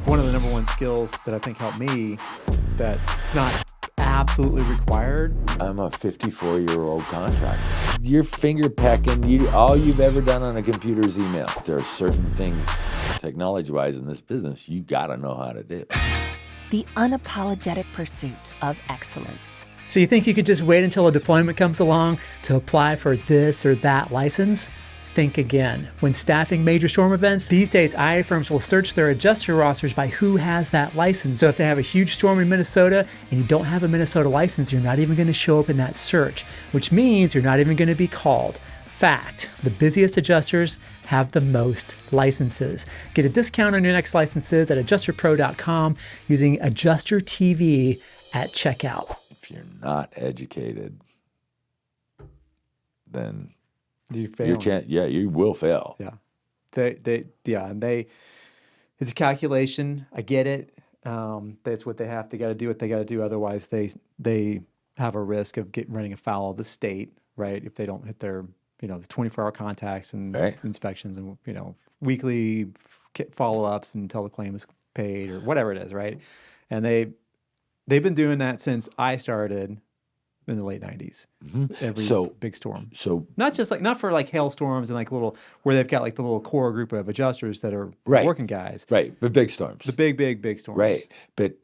one of the number one skills that I think helped me that's not absolutely required. I'm a 54-year-old contractor. You're finger pecking. All you've ever done on a computer is email. There are certain things, technology-wise, in this business you got to know how to do. The unapologetic pursuit of excellence. So you think you could just wait until a deployment comes along to apply for this or that license? Think again. When staffing major storm events, these days IA firms will search their adjuster rosters by who has that license. So if they have a huge storm in Minnesota and you don't have a Minnesota license, you're not even going to show up in that search, which means you're not even going to be called. Fact, the busiest adjusters have the most licenses. Get a discount on your next licenses at AdjusterPro.com using Adjuster TV at checkout. If you're not educated, then you fail. You will fail. Yeah, it's a calculation. I get it. That's what they have. They got to do what they got to do. Otherwise, they have a risk of running afoul of the state, right? If they don't hit their the 24-hour contacts and inspections and weekly follow-ups until the claim is paid or whatever it is, right? And they've been doing that since I started in the late 90s. Every big storm. So not for hailstorms and little where they've got the little core group of adjusters that are working guys. Right, but big storms. The big storms. Right, but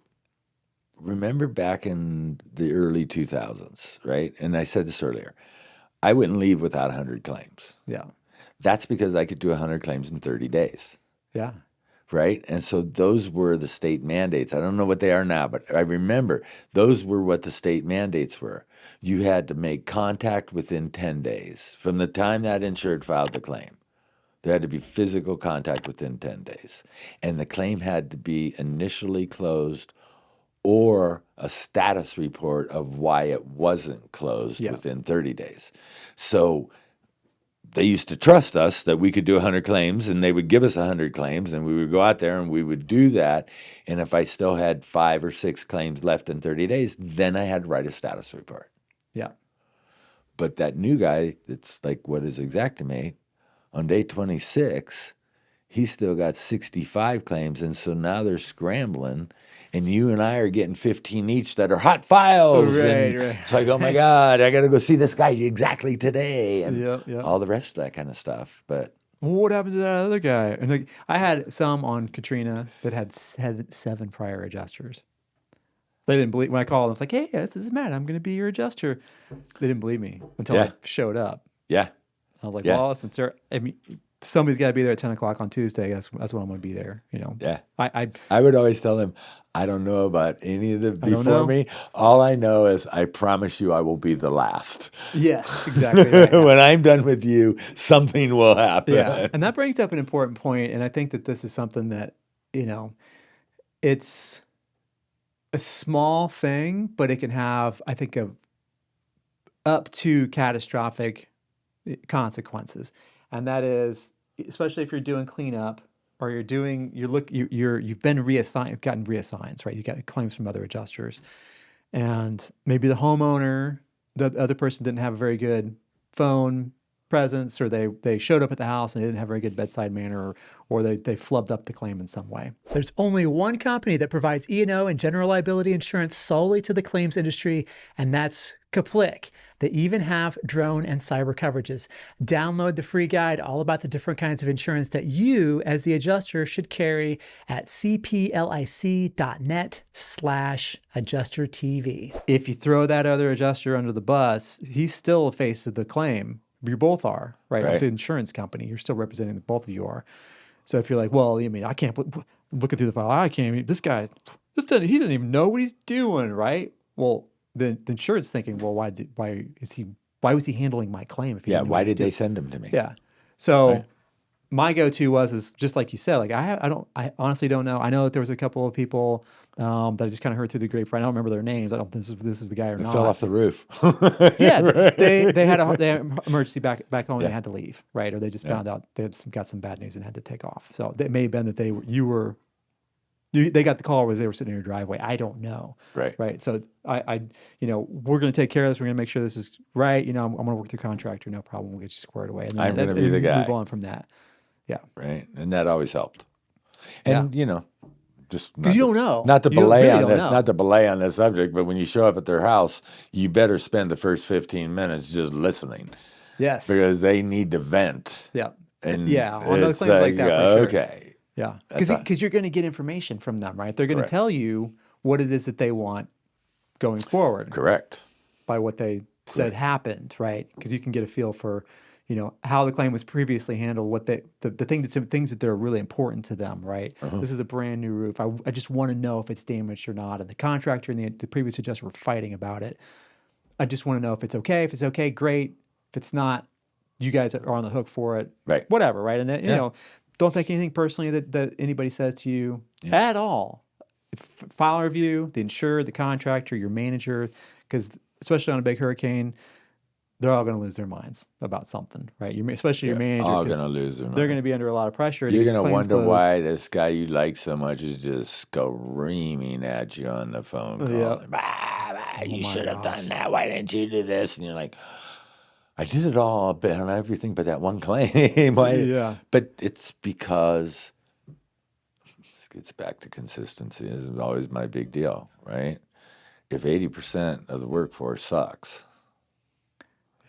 remember back in the early 2000s, right? And I said this earlier. I wouldn't leave without 100 claims. Yeah. That's because I could do 100 claims in 30 days. Yeah. Right? And so those were the state mandates. I don't know what they are now, but I remember those were what the state mandates were. You had to make contact within 10 days from the time that insured filed the claim. There had to be physical contact within 10 days. And the claim had to be initially closed or a status report of why it wasn't closed within 30 days. So they used to trust us that we could do 100 claims, and they would give us 100 claims, and we would go out there and we would do that. And if I still had 5 or 6 claims left in 30 days, then I had to write a status report. Yeah. But that new guy that's what is xactimate, on day 26, he's still got 65 claims, and so now they're scrambling. And you and I are getting 15 each that are hot files. Right. It's like, oh my God, I got to go see this guy exactly today. And all the rest of that kind of stuff. But what happened to that other guy? And I had some on Katrina that had 7 prior adjusters. They didn't believe when I called them. It's like, hey, this is Matt. I'm going to be your adjuster. They didn't believe me until I showed up. Yeah. I was like, well, listen, sir, somebody's got to be there at 10 o'clock on Tuesday. That's when I'm going to be there. Yeah. I would always tell him, I don't know about any of the before me. All I know is I promise you I will be the last. Yes, exactly. Right. When I'm done with you, something will happen. Yeah. And that brings up an important point. And I think that this is something that, it's a small thing, but it can have, I think, up to catastrophic consequences. And that is, especially if you're doing cleanup or you've been reassigned, you've gotten reassigns, right? You got claims from other adjusters, and maybe the homeowner, the other person didn't have a very good phone presence, or they showed up at the house and they didn't have a very good bedside manner, or they flubbed up the claim in some way. There's only one company that provides E&O and general liability insurance solely to the claims industry, and that's Kaplik. They even have drone and cyber coverages. Download the free guide all about the different kinds of insurance that you, as the adjuster, should carry at cplic.net/adjustertv. If you throw that other adjuster under the bus, he's still a face of the claim. You both are, right? The insurance company, you're still representing both of you are. So if you're like, well, I can't, looking through the file, I can't even, this guy, he doesn't even know what he's doing, right? Well, the insurance thinking, well, why was he handling my claim? If he why did they send him to me? Yeah. So my go-to is just like you said, I honestly don't know. I know that there was a couple of people that I just kind of heard through the grapevine. I don't remember their names. I don't think this is the guy or not. Fell off the roof. Yeah, they had an emergency back home and they had to leave, right? Or they just found out they had got some bad news and had to take off. So it may have been that they got the call as they were sitting in your driveway. I don't know. Right. So we're going to take care of this. We're going to make sure this is right. I'm going to work through contractor. No problem. We'll get you squared away. And I'm going to be the guy. Move on from that. Yeah. Right. And that always helped. And, just Because you don't know. not to You don't- belay really on don't this, know. not to belay on this subject, but when you show up at their house, you better spend the first 15 minutes just listening Yes. because they need to vent. Yeah. And Yeah. On those it's claims like that, for sure. okay, Yeah. That's a- Because you're going to get information from them, right? They're going to Correct. tell you what it is that they want going forward correct. by what they said happened, right? Because you can get a feel for, how the claim was previously handled, what the things that are really important to them, right? This is a brand new roof. I just want to know if it's damaged or not. And the contractor and the previous adjuster were fighting about it. I just want to know if it's okay. If it's okay, great. If it's not, you guys are on the hook for it. Right. Whatever, right? And then, don't take anything personally that anybody says to you at all. File a review, the insurer, the contractor, your manager, because especially on a big hurricane, they're all going to lose their minds about something, right? Especially your manager. All 'cause going to lose their They're going mind. to be under a lot of pressure. You're going to wonder why this guy you like so much is just screaming at you on the phone call. Yep. You my should have gosh. done that. Why didn't you do this? And you're like, I did it all on everything but that one claim. Why? Yeah. But it's because this gets back to consistency. This is always my big deal, right? If 80% of the workforce sucks,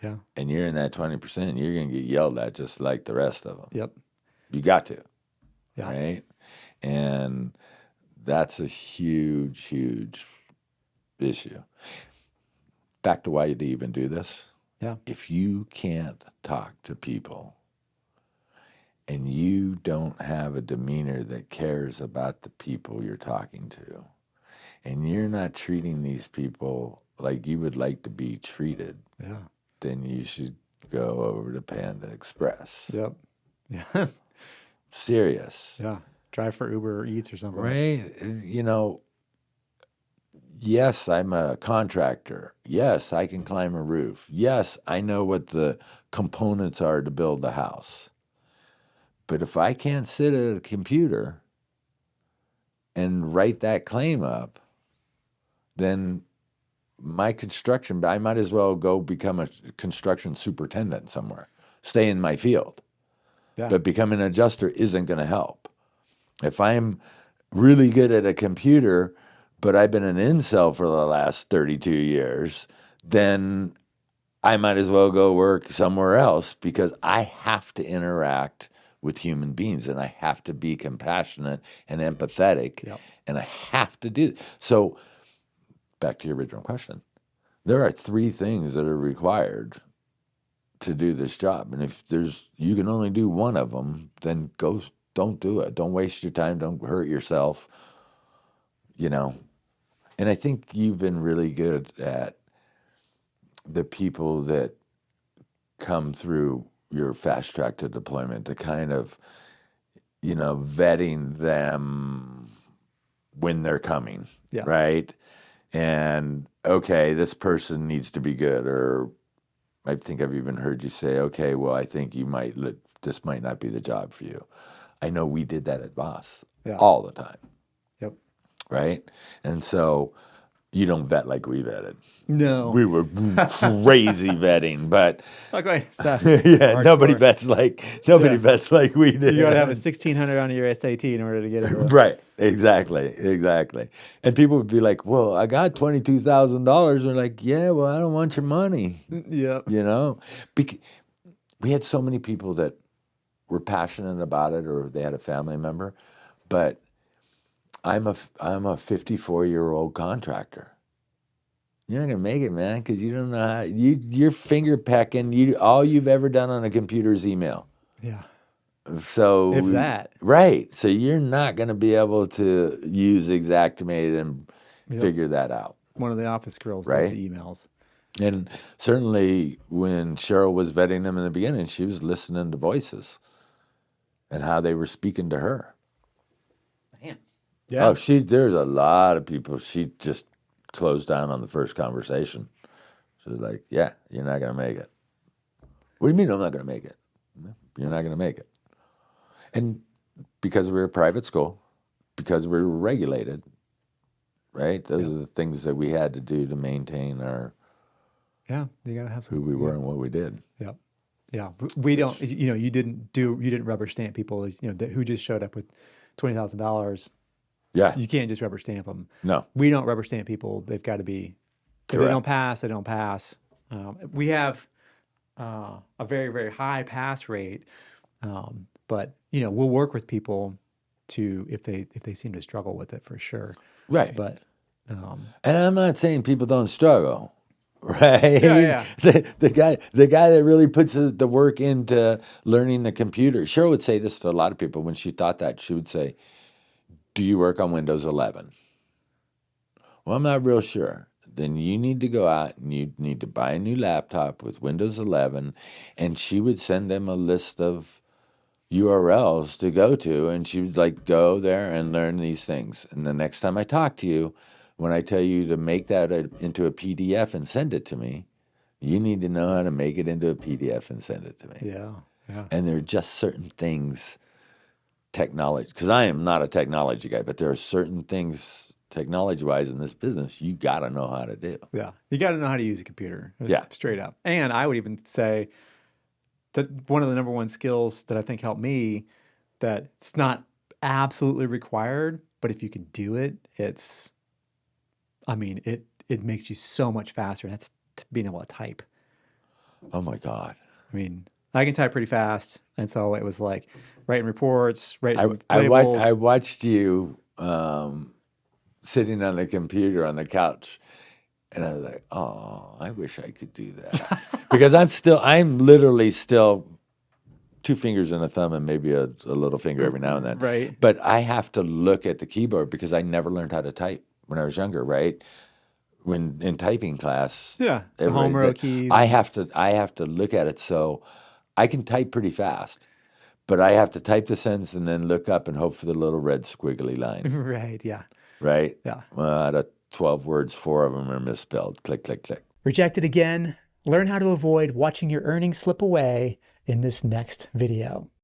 Yeah. and you're in that 20%, you're going to get yelled at just like the rest of them. Yep. You got to, Yeah. right? And that's a huge, huge issue. Back to why you even do this. Yeah. If you can't talk to people and you don't have a demeanor that cares about the people you're talking to, and you're not treating these people like you would like to be treated, Yeah. then you should go over to Panda Express. Yep. Yeah. Serious. Yeah. Drive for Uber or Eats or something. Right? Yes, I'm a contractor. Yes, I can climb a roof. Yes, I know what the components are to build a house. But if I can't sit at a computer and write that claim up, then my construction, I might as well go become a construction superintendent somewhere, stay in my field. Yeah. But becoming an adjuster isn't going to help. If I'm really good at a computer, but I've been an incel for the last 32 years, then I might as well go work somewhere else because I have to interact with human beings and I have to be compassionate and empathetic. Yep. And I have to do. So back to your original question. There are 3 things that are required to do this job. And if you can only do one of them, then don't do it. Don't waste your time. Don't hurt yourself. And I think you've been really good at the people that come through your fast track to deployment to kind of, vetting them when they're coming, Yeah. right? And, okay, this person needs to be good. Or I think I've even heard you say, okay, well, I think this might not be the job for you. I know we did that at Boss all the time. Yep. Right? And so you don't vet like we vetted. No. We were crazy vetting, but Okay. yeah, nobody vets like we did. You got to have a 1600 on your SAT in order to get it. Right. Exactly. And people would be like, well, I got $22,000. We're like, yeah, well, I don't want your money. Yep. We had so many people that were passionate about it or they had a family member, but I'm a 54-year-old contractor. You're not gonna make it, man, because you don't know how you're finger pecking. All you've ever done on a computer is email. Yeah. So If that. Right. So you're not gonna be able to use xactimate and figure that out. One of the office girls Right. does the emails. And certainly when Cheryl was vetting them in the beginning, she was listening to voices and how they were speaking to her. Man. Yeah. Oh, there's a lot of people. She just closed down on the first conversation. She was like, yeah, you're not going to make it. What do you mean I'm not going to make it? You're not going to make it. And because we're a private school, because we're regulated, right? Those are the things that we had to do to maintain our Yeah. You got to have some. who we were and what we did. Yep. Yeah. We don't, you didn't rubber stamp people, who just showed up with $20,000 Yeah. You can't just rubber stamp them. No. We don't rubber stamp people. They've got to be, if they Correct. don't pass, they don't pass. We have a very, very high pass rate, but we'll work with people to if they seem to struggle with it for sure. Right. But and I'm not saying people don't struggle, right? Yeah. The guy that really puts the work into learning the computer. Cheryl would say this to a lot of people when she thought that. She would say, "Do you work on Windows 11?" Well, I'm not real sure. Then you need to go out and you need to buy a new laptop with Windows 11. And she would send them a list of URLs to go to. And she would like, go there and learn these things. And the next time I talk to you, when I tell you to make that into a PDF and send it to me, you need to know how to make it into a PDF and send it to me. yeah. And there are just certain things, technology, because I am not a technology guy, but there are certain things technology-wise in this business you got to know how to do. Yeah. You got to know how to use a computer. Yeah. Straight up. And I would even say that one of the number one skills that I think helped me, that it's not absolutely required, but if you can do it, it makes you so much faster. And that's being able to type. Oh my God. I mean, I can type pretty fast. And so it was like writing reports, writing I labels. watched you sitting on the computer on the couch, and I was like, oh, I wish I could do that. Because I'm literally still 2 fingers and a thumb and maybe a little finger every now and then. Right. But I have to look at the keyboard because I never learned how to type when I was younger, right? When in typing class. Yeah. The home row keys. I have to look at it, so I can type pretty fast. But I have to type the sentence and then look up and hope for the little red squiggly line. Right. Yeah. Right? Yeah. Out of 12 words, 4 of them are misspelled. Click, click, click. Rejected again. Learn how to avoid watching your earnings slip away in this next video.